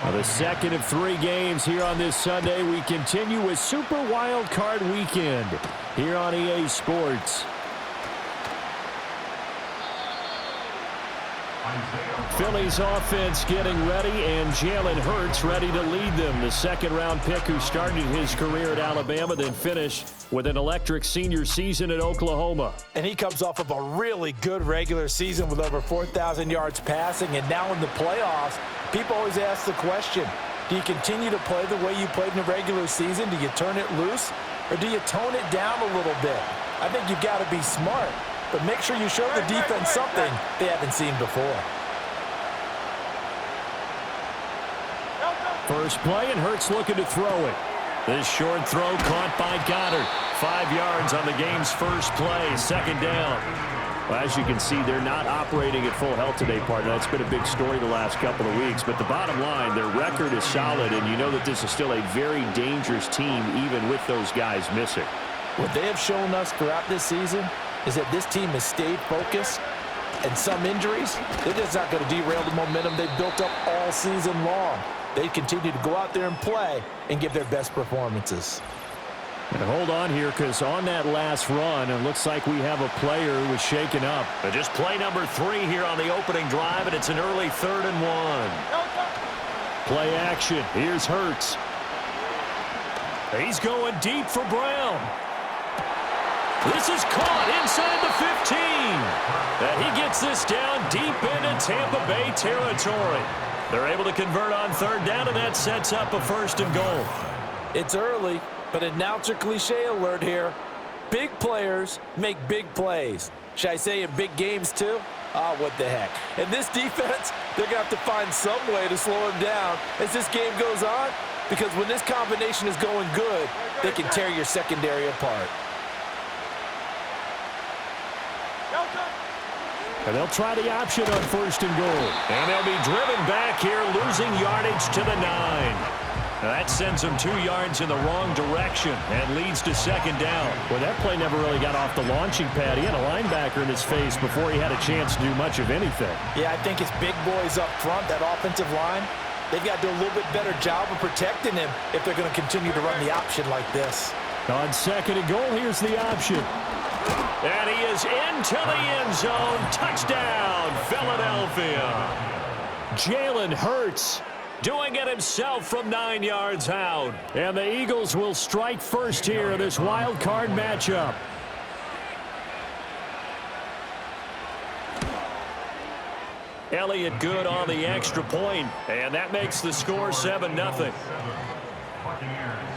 Well, the second of 3 games here on this Sunday. We continue with Super Wild Card Weekend here on EA Sports. Phillies offense getting ready, and Jalen Hurts ready to lead them. The second-round pick who started his career at Alabama, then finished with an electric senior season at Oklahoma. And he comes off of a really good regular season with over 4,000 yards passing, and now in the playoffs, people always ask the question, do you continue to play the way you played in the regular season? Do you turn it loose, or do you tone it down a little bit? I think you've got to be smart, but make sure you show the defense something they haven't seen before. First play, and Hurts looking to throw it. This short throw caught by Goddard. 5 yards on the game's first play, second down. Well, as you can see, they're not operating at full health today, partner. That's been a big story the last couple of weeks. But the bottom line, their record is solid, and you know that this is still a very dangerous team, even with those guys missing. What they have shown us throughout this season is that this team has stayed focused, and some injuries, they're just not going to derail the momentum they've built up all season long. They continue to go out there and play and give their best performances. And hold on here, because on that last run, it looks like we have a player who was shaken up. But just play number 3 here on the opening drive, and it's an early 3rd and 1. Play action. Here's Hurts. He's going deep for Brown. This is caught inside the 15. And he gets this down deep into Tampa Bay territory. They're able to convert on 3rd down, and that sets up a 1st and goal. It's early, but announcer cliche alert here. Big players make big plays. Should I say in big games too? What the heck. And this defense, they're going to have to find some way to slow him down as this game goes on, because when this combination is going good, they can tear your secondary apart. And they'll try the option on 1st and goal. And they'll be driven back here, losing yardage to the 9. Now that sends them 2 yards in the wrong direction and leads to 2nd down. Well, that play never really got off the launching pad. He had a linebacker in his face before he had a chance to do much of anything. Yeah, I think his big boys up front, that offensive line, they've got to do a little bit better job of protecting him if they're going to continue to run the option like this. On 2nd and goal, here's the option. And he is into the end zone. Touchdown, Philadelphia. Jalen Hurts doing it himself from 9 yards out. And the Eagles will strike first here in this wild card matchup. Elliott good on the extra point, and that makes the score 7-0.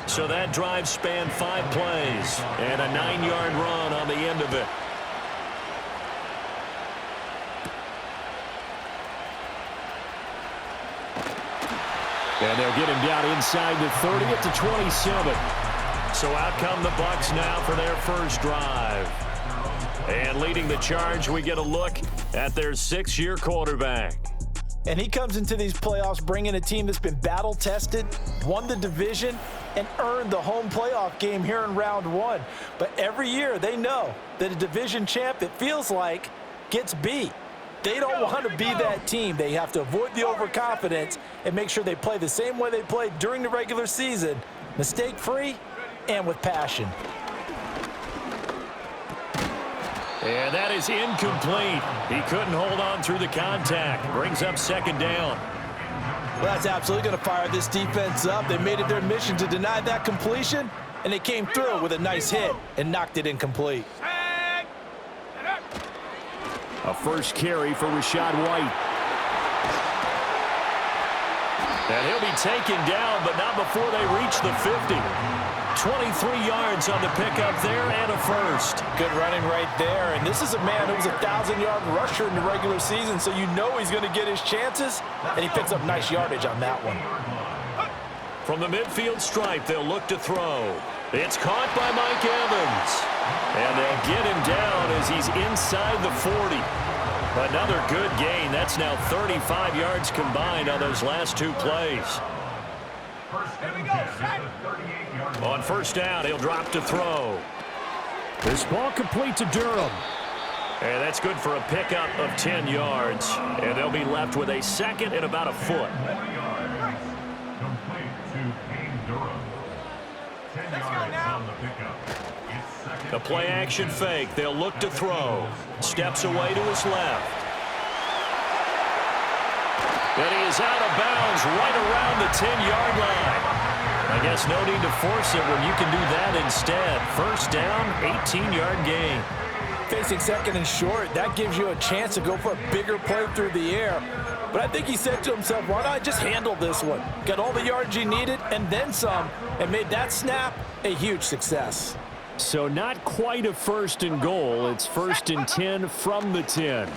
So that drive spanned 5 plays and a 9-yard run on the end of it. And they'll get him down inside the 30 at the 27. So out come the Bucs now for their first drive. And leading the charge, we get a look at their 6-year quarterback. And he comes into these playoffs bringing a team that's been battle-tested, won the division, and earned the home playoff game here in round 1. But every year they know that a division champ, it feels like, gets beat. They don't want to be that team. They have to avoid the overconfidence and make sure they play the same way they played during the regular season, mistake-free and with passion. And that is incomplete. He couldn't hold on through the contact. Brings up 2nd down. Well, that's absolutely going to fire this defense up. They made it their mission to deny that completion, and they came through with a nice hit and knocked it incomplete. A first carry for Rachaad White. And he'll be taken down, but not before they reach the 50. 23 yards on the pickup there and a first. Good running right there. And this is a man who was a 1,000-yard rusher in the regular season, so you know he's going to get his chances, and he picks up nice yardage on that one. From the midfield stripe, they'll look to throw. It's caught by Mike Evans. And they'll get him down as he's inside the 40. Another good gain. That's now 35 yards combined on those last 2 plays. On 1st down, he'll drop to throw. This ball complete to Durham. And that's good for a pickup of 10 yards. And they'll be left with a 2nd and about a foot. The play action fake. They'll look to throw. Steps away to his left. And he is out of bounds right around the 10-yard line. I guess no need to force it when you can do that instead. First down, 18-yard gain. Facing second and short, that gives you a chance to go for a bigger play through the air. But I think he said to himself, why not just handle this one? Got all the yards he needed and then some, and made that snap a huge success. So not quite a first and goal. It's first and 10 from the 10.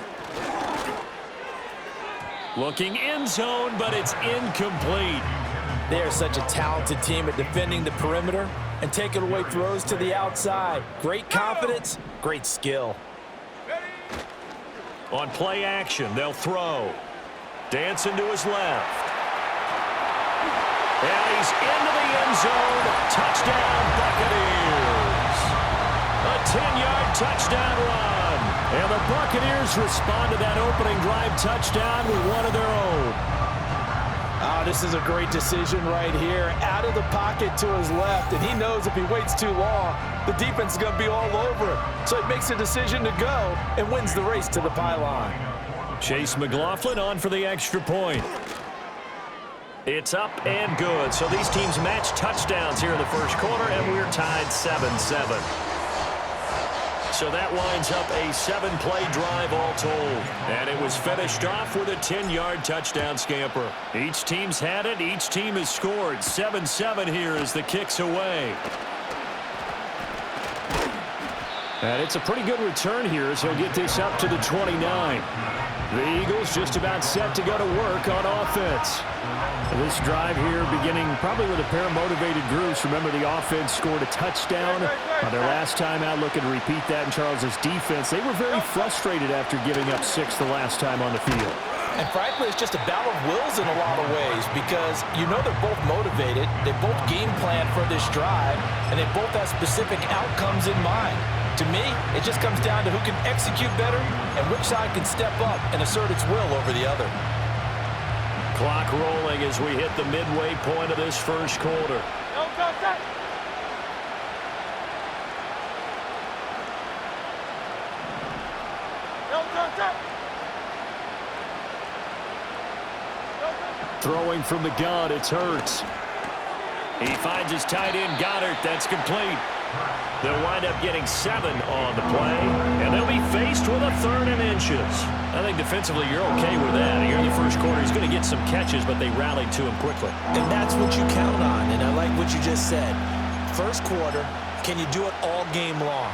Looking end zone, but it's incomplete. They are such a talented team at defending the perimeter and taking away throws to the outside. Great confidence, great skill. On play action, they'll throw. Dancing to his left. And he's into the end zone. Touchdown, Buccaneers. A 10-yard touchdown run. And the Buccaneers respond to that opening drive touchdown with one of their own. Oh, this is a great decision right here. Out of the pocket to his left, and he knows if he waits too long, the defense is going to be all over him. So he makes a decision to go and wins the race to the pylon. Chase McLaughlin on for the extra point. It's up and good. So these teams match touchdowns here in the first quarter, and we're tied 7-7. So that winds up a 7-play drive all told. And it was finished off with a 10-yard touchdown scamper. Each team's had it. Each team has scored. 7-7 here as the kick's away. And it's a pretty good return here as he'll get this up to the 29. The Eagles just about set to go to work on offense. This drive here beginning probably with a pair of motivated groups. Remember, the offense scored a touchdown on their last time out, looking to repeat that in Charles's defense. They were very frustrated after giving up 6 the last time on the field. And frankly, it's just a battle of wills in a lot of ways because you know they're both motivated, they both game plan for this drive, and they both have specific outcomes in mind. To me, it just comes down to who can execute better and which side can step up and assert its will over the other. Clock rolling as we hit the midway point of this first quarter. Throwing from the gun, it's Hurts. He finds his tight end, Goddard. That's complete. They'll wind up getting 7 on the play, and they'll be faced with a 3rd and inches. I think defensively you're okay with that. Here in the first quarter, he's going to get some catches, but they rallied to him quickly. And that's what you count on, and I like what you just said. First quarter, can you do it all game long?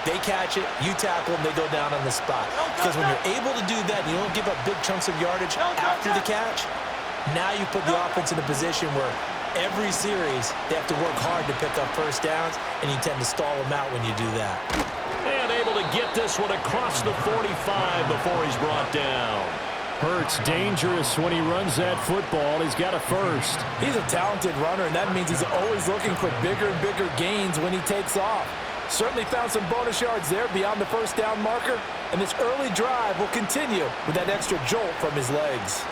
They catch it, you tackle them, they go down on the spot. Because when you're able to do that, you don't give up big chunks of yardage after the catch, now you put the offense in a position where every series, they have to work hard to pick up first downs, and you tend to stall them out when you do that. And able to get this one across the 45 before he's brought down. Hurts dangerous when he runs that football. He's got a first. He's a talented runner, and that means he's always looking for bigger and bigger gains when he takes off. Certainly found some bonus yards there beyond the first down marker, and this early drive will continue with that extra jolt from his legs.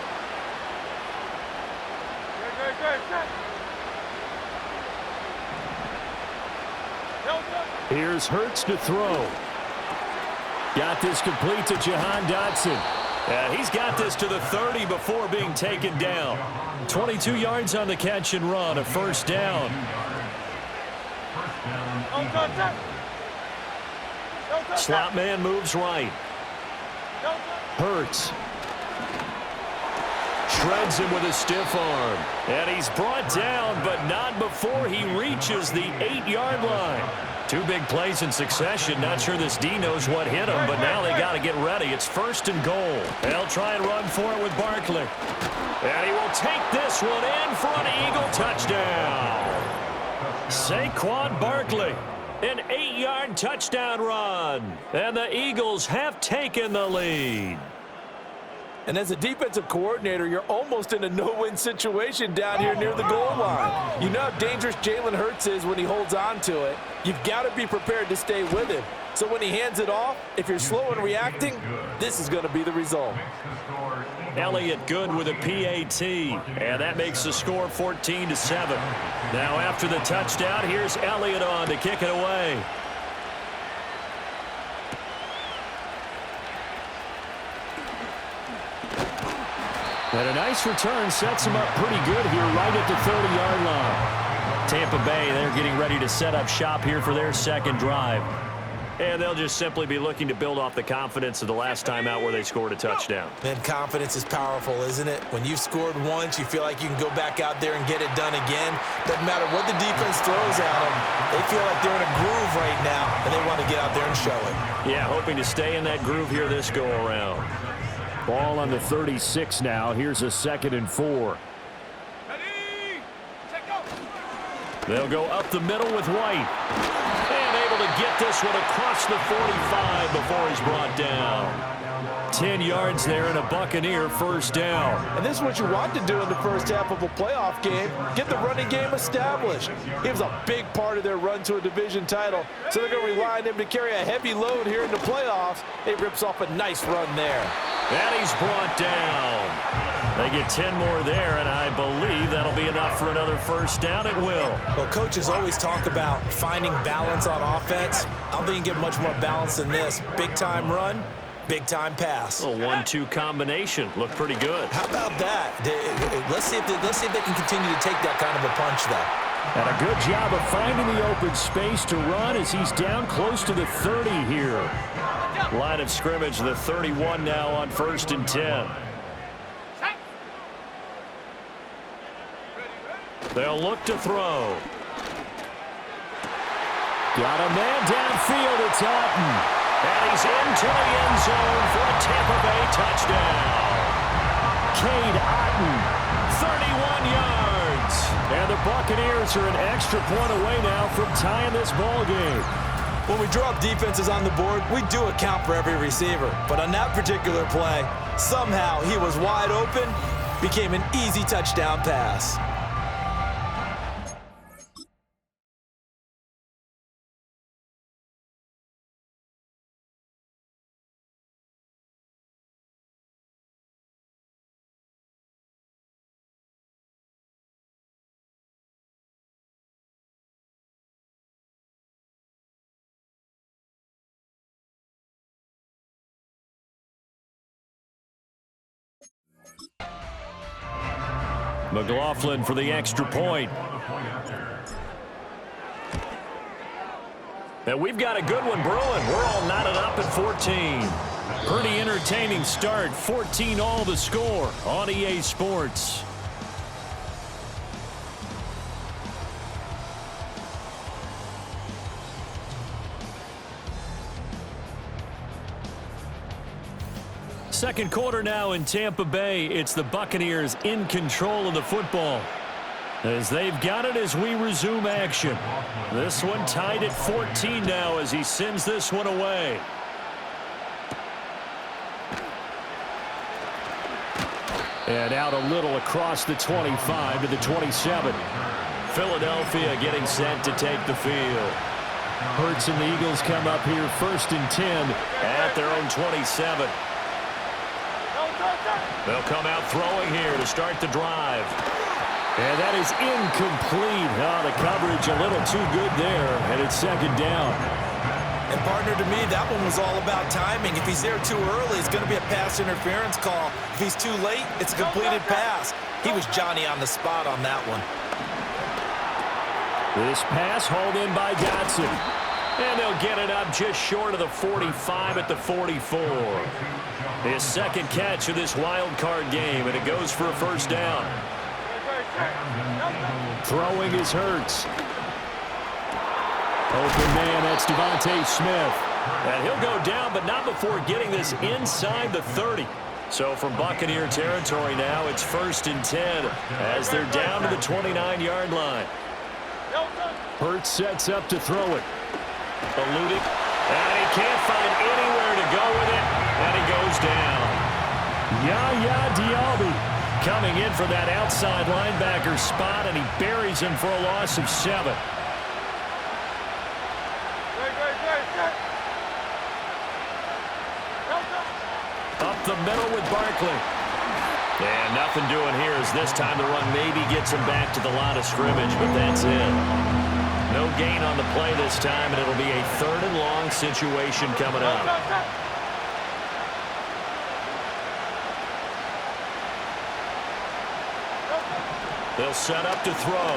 Here's Hurts to throw. Got this complete to Jahan Dotson. He's got this to the 30 before being taken down. 22 yards on the catch and run, a first down. Slot man moves right. Hurts. Shreds him with a stiff arm. And he's brought down, but not before he reaches the 8-yard line. 2 big plays in succession. Not sure this D knows what hit him, but now they got to get ready. It's first and goal. They'll try and run for it with Barkley. And he will take this one in for an Eagle touchdown. Saquon Barkley, an 8-yard touchdown run. And the Eagles have taken the lead. And as a defensive coordinator, you're almost in a no-win situation down here near the goal line. You know how dangerous Jalen Hurts is when he holds on to it. You've got to be prepared to stay with him. So when he hands it off, if you're slow in reacting, this is going to be the result. Elliott good with a PAT. And that makes the score 14-7. Now after the touchdown, here's Elliott on to kick it away. And a nice return sets him up pretty good here right at the 30-yard line. Tampa Bay, they're getting ready to set up shop here for their second drive. And they'll just simply be looking to build off the confidence of the last time out where they scored a touchdown. And confidence is powerful, isn't it? When you've scored once, you feel like you can go back out there and get it done again. Doesn't matter what the defense throws at them. They feel like they're in a groove right now, and they want to get out there and show it. Yeah, hoping to stay in that groove here this go-around. Ball on the 36 now. Here's a 2nd and 4. They'll go up the middle with White. And able to get this one across the 45 before he's brought down. 10 yards there and a Buccaneer first down. And this is what you want to do in the first half of a playoff game. Get the running game established. He was a big part of their run to a division title. So they're going to rely on him to carry a heavy load here in the playoffs. It rips off a nice run there. And he's brought down. They get 10 more there, and I believe that'll be enough for another first down. It will. Well, coaches always talk about finding balance on offense. I don't think you can get much more balance than this. Big-time run, big-time pass. A 1-2 combination. Looked pretty good. How about that? Let's see if they can continue to take that kind of a punch, though. And a good job of finding the open space to run as he's down close to the 30 here. Line of scrimmage, the 31 now on 1st and 10. They'll look to throw. Got a man downfield. It's Otten. And he's into the end zone for a Tampa Bay touchdown. Cade Otten, 31 yards. And the Buccaneers are an extra point away now from tying this ball game. When we draw up defenses on the board, we do account for every receiver. But on that particular play, somehow he was wide open, became an easy touchdown pass. McLaughlin for the extra point. And we've got a good one brewing. We're all knotted up at 14. Pretty entertaining start. 14 all the score on EA Sports. Second quarter now in Tampa Bay. It's the Buccaneers in control of the football as they've got it as we resume action. This one tied at 14 now as he sends this one away. And out a little across the 25 to the 27. Philadelphia getting set to take the field. Hurts and the Eagles come up here 1st and 10 at their own 27. They'll come out throwing here to start the drive. And that is incomplete. Oh, the coverage a little too good there, and it's 2nd down. And, partner, to me, that one was all about timing. If he's there too early, it's going to be a pass interference call. If he's too late, it's a completed pass. He was Johnny on the spot on that one. This pass hauled in by Dotson. And they'll get it up just short of the 45 at the 44. His second catch of this wild card game, and it goes for a first down. Throwing is Hurts. Open man, that's Devontae Smith. And he'll go down, but not before getting this inside the 30. So from Buccaneer territory now, it's 1st and 10 as they're down to the 29-yard line. Hurts sets up to throw it. Eluding. And he can't find anywhere to go with it. And he goes down. Yaya Diaby coming in for that outside linebacker spot, and he buries him for a loss of 7. Up the middle with Barkley. And nothing doing here as this time the run maybe gets him back to the line of scrimmage, but that's it. No gain on the play this time, and it'll be a 3rd and long situation coming up. They'll set up to throw.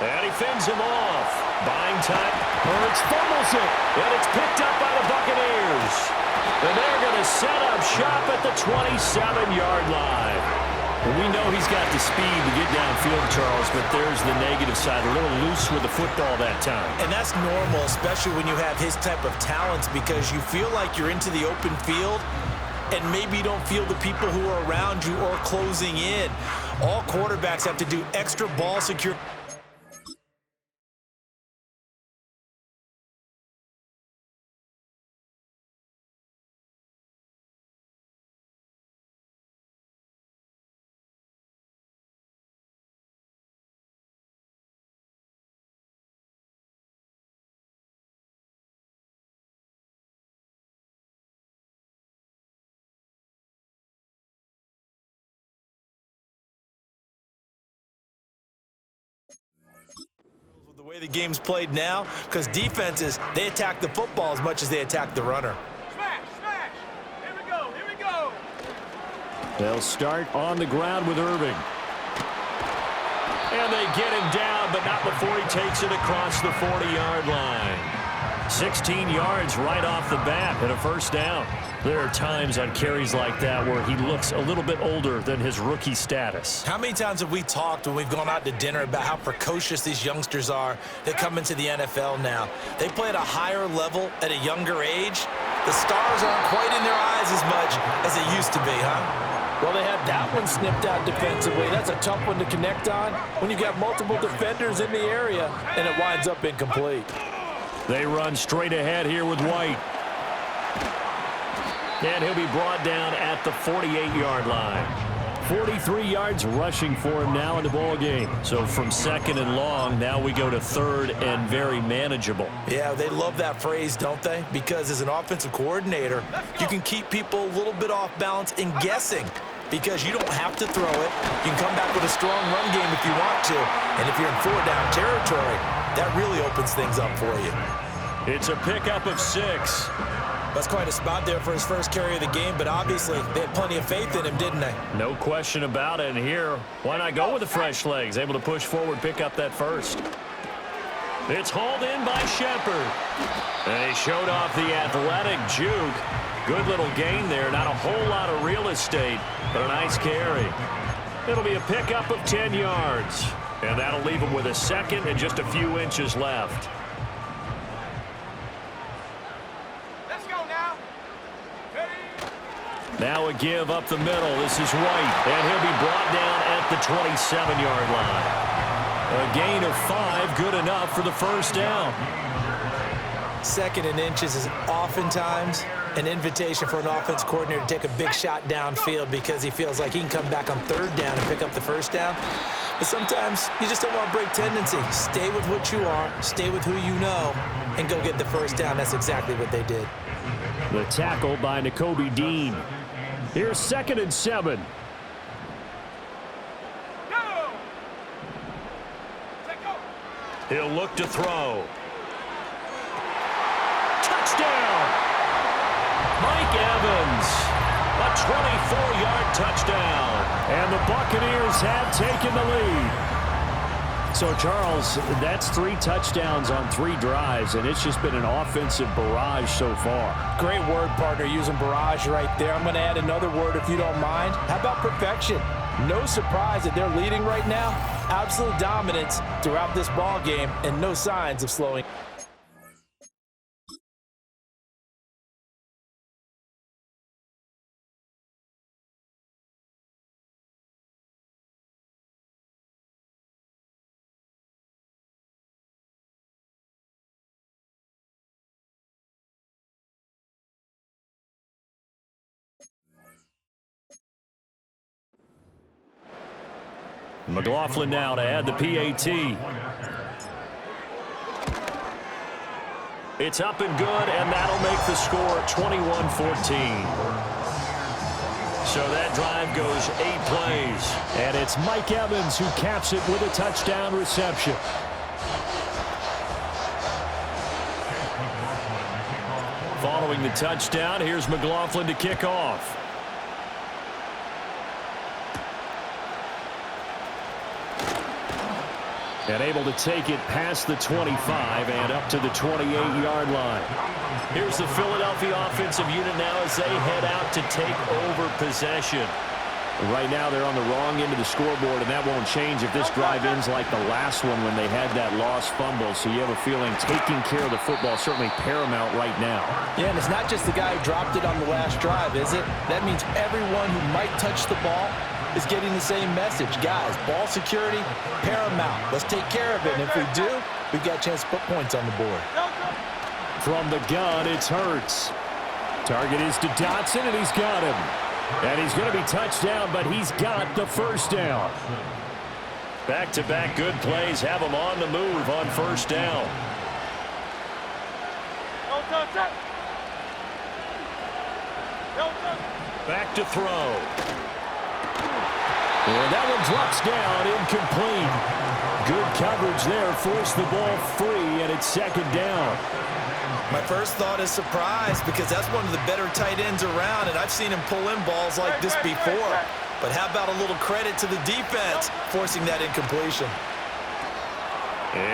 And he fends him off. Buying time. Hurts fumbles it. And it's picked up by the Buccaneers. And they're going to set up shop at the 27-yard line. We know he's got the speed to get downfield, Charles, but there's the negative side. A little loose with the football that time. And that's normal, especially when you have his type of talents, because you feel like you're into the open field and maybe you don't feel the people who are around you or closing in. All quarterbacks have to do extra ball security. The way the game's played now, because defenses, they attack the football as much as they attack the runner. Smash, smash. Here we go, here we go. They'll start on the ground with Irving. And they get him down, but not before he takes it across the 40-yard line. 16 yards right off the bat and a first down. There are times on carries like that where he looks a little bit older than his rookie status. How many times have we talked when we've gone out to dinner about how precocious these youngsters are that come into the NFL now? They play at a higher level at a younger age. The stars aren't quite in their eyes as much as they used to be, huh? Well, they had that one snipped out defensively. That's a tough one to connect on when you've got multiple defenders in the area, and it winds up incomplete. They run straight ahead here with White. And he'll be brought down at the 48-yard line. 43 yards rushing for him now in the ball game. So from 2nd and long, now we go to 3rd and very manageable. Yeah, they love that phrase, don't they? Because as an offensive coordinator, you can keep people a little bit off balance and guessing, because you don't have to throw it. You can come back with a strong run game if you want to. And if you're in 4-down territory, that really opens things up for you. It's a pickup of 6. That's quite a spot there for his first carry of the game, but obviously they had plenty of faith in him, didn't they? No question about it. And here, why not go with the fresh legs? Able to push forward, pick up that first. It's hauled in by Shepard. And he showed off the athletic juke. Good little gain there. Not a whole lot of real estate, but a nice carry. It'll be a pickup of 10 yards. And that'll leave him with a 2nd and just a few inches left. Now a give up the middle. This is White, and he'll be brought down at the 27-yard line. A gain of 5, good enough for the first down. 2nd and inches is oftentimes an invitation for an offense coordinator to take a big shot downfield because he feels like he can come back on 3rd down and pick up the first down. But sometimes you just don't want to break tendency. Stay with what you are, stay with who you know, and go get the first down. That's exactly what they did. The tackle by Nakobe Dean. Here's 2nd and 7. He'll look to throw. Touchdown! Mike Evans. A 24-yard touchdown. And the Buccaneers have taken the lead. So, Charles, that's 3 touchdowns on 3 drives, and it's just been an offensive barrage so far. Great word, partner, using barrage right there. I'm going to add another word if you don't mind. How about perfection? No surprise that they're leading right now. Absolute dominance throughout this ball game and no signs of slowing. McLaughlin now to add the PAT. It's up and good, and that'll make the score 21-14. So that drive goes 8 plays. And it's Mike Evans who caps it with a touchdown reception. Following the touchdown, here's McLaughlin to kick off. And able to take it past the 25 and up to the 28-yard line. Here's the Philadelphia offensive unit now as they head out to take over possession. Right now they're on the wrong end of the scoreboard, and that won't change if this drive ends like the last one when they had that lost fumble. So you have a feeling taking care of the football is certainly paramount right now. Yeah, and it's not just the guy who dropped it on the last drive, is it? That means everyone who might touch the ball is getting the same message. Guys, ball security, paramount. Let's take care of it, and if we do, we've got a chance to put points on the board. From the gun, it's Hurts. Target is to Dotson, and he's got him. And he's going to be touched down, but he's got the first down. Back-to-back good plays have him on the move on first down. Back to throw. And that one drops down, incomplete. Good coverage there, forced the ball free, and it's second down. My first thought is surprise because that's one of the better tight ends around, and I've seen him pull in balls like this before. But how about a little credit to the defense forcing that incompletion?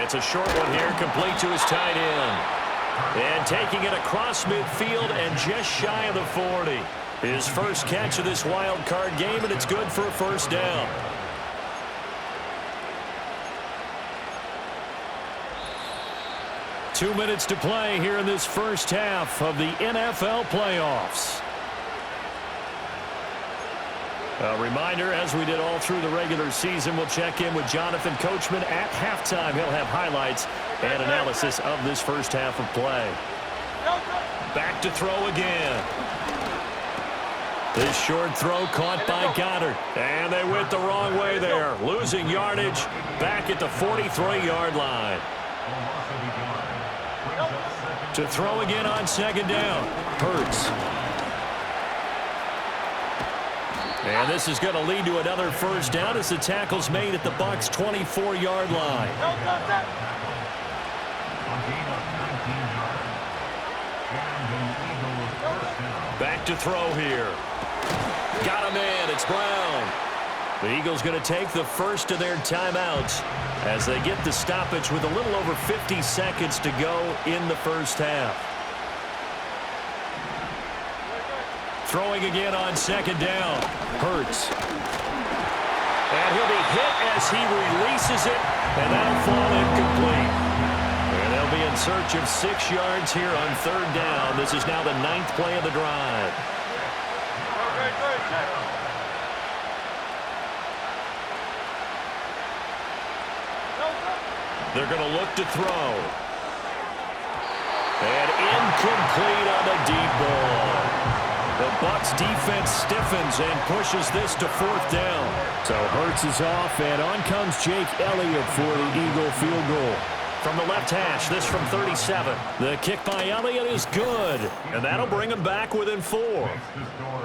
It's a short one here, complete to his tight end. And taking it across midfield and just shy of the 40. His first catch of this wild card game, and it's good for a first down. Two minutes to play here in this first half of the NFL playoffs. A reminder, as we did all through the regular season, we'll check in with Jonathan Coachman at halftime. He'll have highlights and analysis of this first half of play. Back to throw again. This short throw caught by Goddard. And they went the wrong way there. Losing yardage back at the 43-yard line. To throw again on second down. Hurts. And this is going to lead to another first down as the tackle's made at the Bucs' 24-yard line. Back to throw here. Got him in. It's Brown. The Eagles going to take the first of their timeouts as they get the stoppage with a little over 50 seconds to go in the first half. Throwing again on second down. Hurts. And he'll be hit as he releases it, and that'll fall incomplete. And they'll be in search of 6 yards here on third down. This is now the 9th play of the drive. They're going to look to throw. And incomplete on the deep ball. The Bucs defense stiffens and pushes this to fourth down. So Hurts is off, and on comes Jake Elliott for the Eagle field goal. From the left hash, this from 37. The kick by Elliott is good, and that'll bring him back within 4.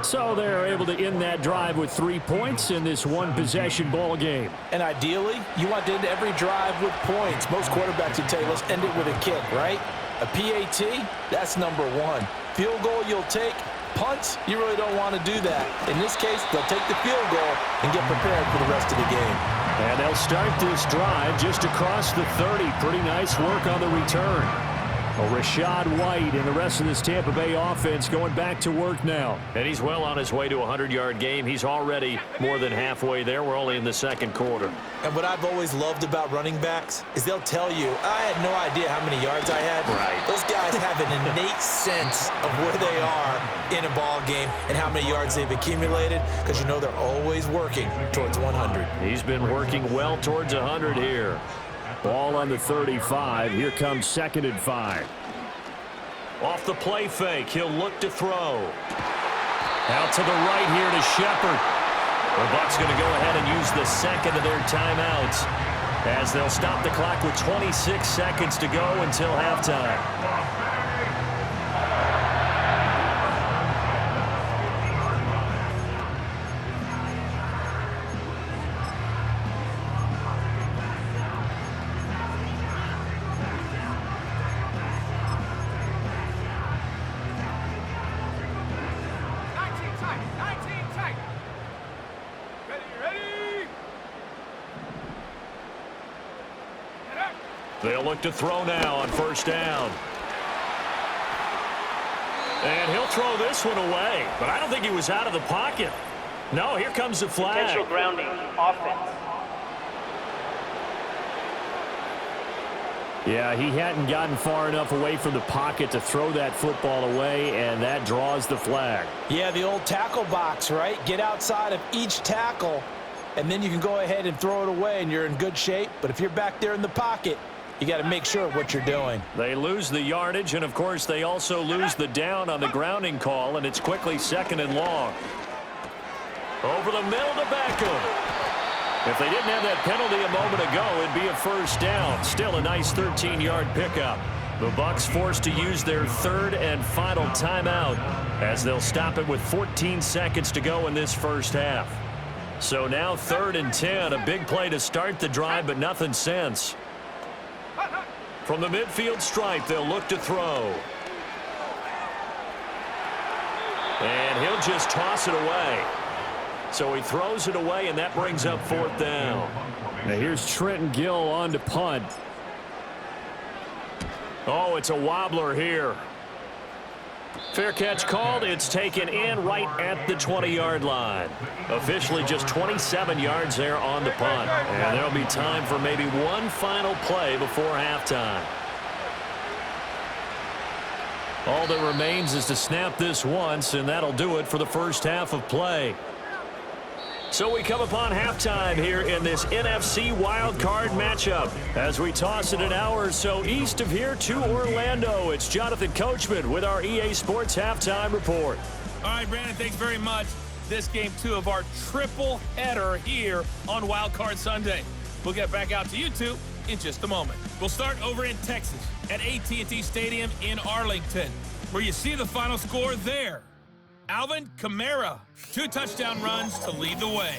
So they're able to end that drive with 3 points in this one-possession ball game. And ideally, you want to end every drive with points. Most quarterbacks would tell you, let's end it with a kick, right? A PAT, that's number 1. Field goal you'll take. Punts, you really don't want to do that. In this case, they'll take the field goal and get prepared for the rest of the game. And they'll start this drive just across the 30. Pretty nice work on the return. Well, Rashad White and the rest of this Tampa Bay offense going back to work now. And he's well on his way to a 100-yard game. He's already more than halfway there. We're only in the second quarter. And what I've always loved about running backs is they'll tell you, I had no idea how many yards I had. Right. Those guys have an innate sense of where they are in a ball game and how many yards they've accumulated because you know they're always working towards 100. He's been working well towards 100 here. Ball on the 35. Here comes 2nd and 5. Off the play fake, he'll look to throw. Out to the right here to Shepard. The Bucs going to go ahead and use the second of their timeouts as they'll stop the clock with 26 seconds to go until halftime. They'll look to throw now on first down. And he'll throw this one away, but I don't think he was out of the pocket. No, here comes the flag. Potential grounding, offense. Yeah, he hadn't gotten far enough away from the pocket to throw that football away, and that draws the flag. Yeah, the old tackle box, right? Get outside of each tackle, and then you can go ahead and throw it away, and you're in good shape. But if you're back there in the pocket, you got to make sure of what you're doing. They lose the yardage, and, of course, they also lose the down on the grounding call, and it's quickly 2nd and long. Over the middle to Beckham. If they didn't have that penalty a moment ago, it'd be a first down. Still a nice 13-yard pickup. The Bucs forced to use their 3rd and final timeout as they'll stop it with 14 seconds to go in this first half. So now 3rd and 10, a big play to start the drive, but nothing since. From the midfield stripe, they'll look to throw. And he'll just toss it away. So he throws it away, and that brings up 4th down. Now here's Trenton Gill on to punt. Oh, it's a wobbler here. Fair catch called. It's taken in right at the 20-yard line. Officially just 27 yards there on the punt. And there'll be time for maybe one final play before halftime. All that remains is to snap this once, and that'll do it for the first half of play. So we come upon halftime here in this NFC wildcard matchup. As we toss it an hour or so east of here to Orlando, it's Jonathan Coachman with our EA Sports Halftime Report. All right, Brandon, thanks very much. This game 2 of our triple header here on Wildcard Sunday. We'll get back out to you two in just a moment. We'll start over in Texas at AT&T Stadium in Arlington, where you see the final score there. Alvin Kamara, 2 touchdown runs to lead the way.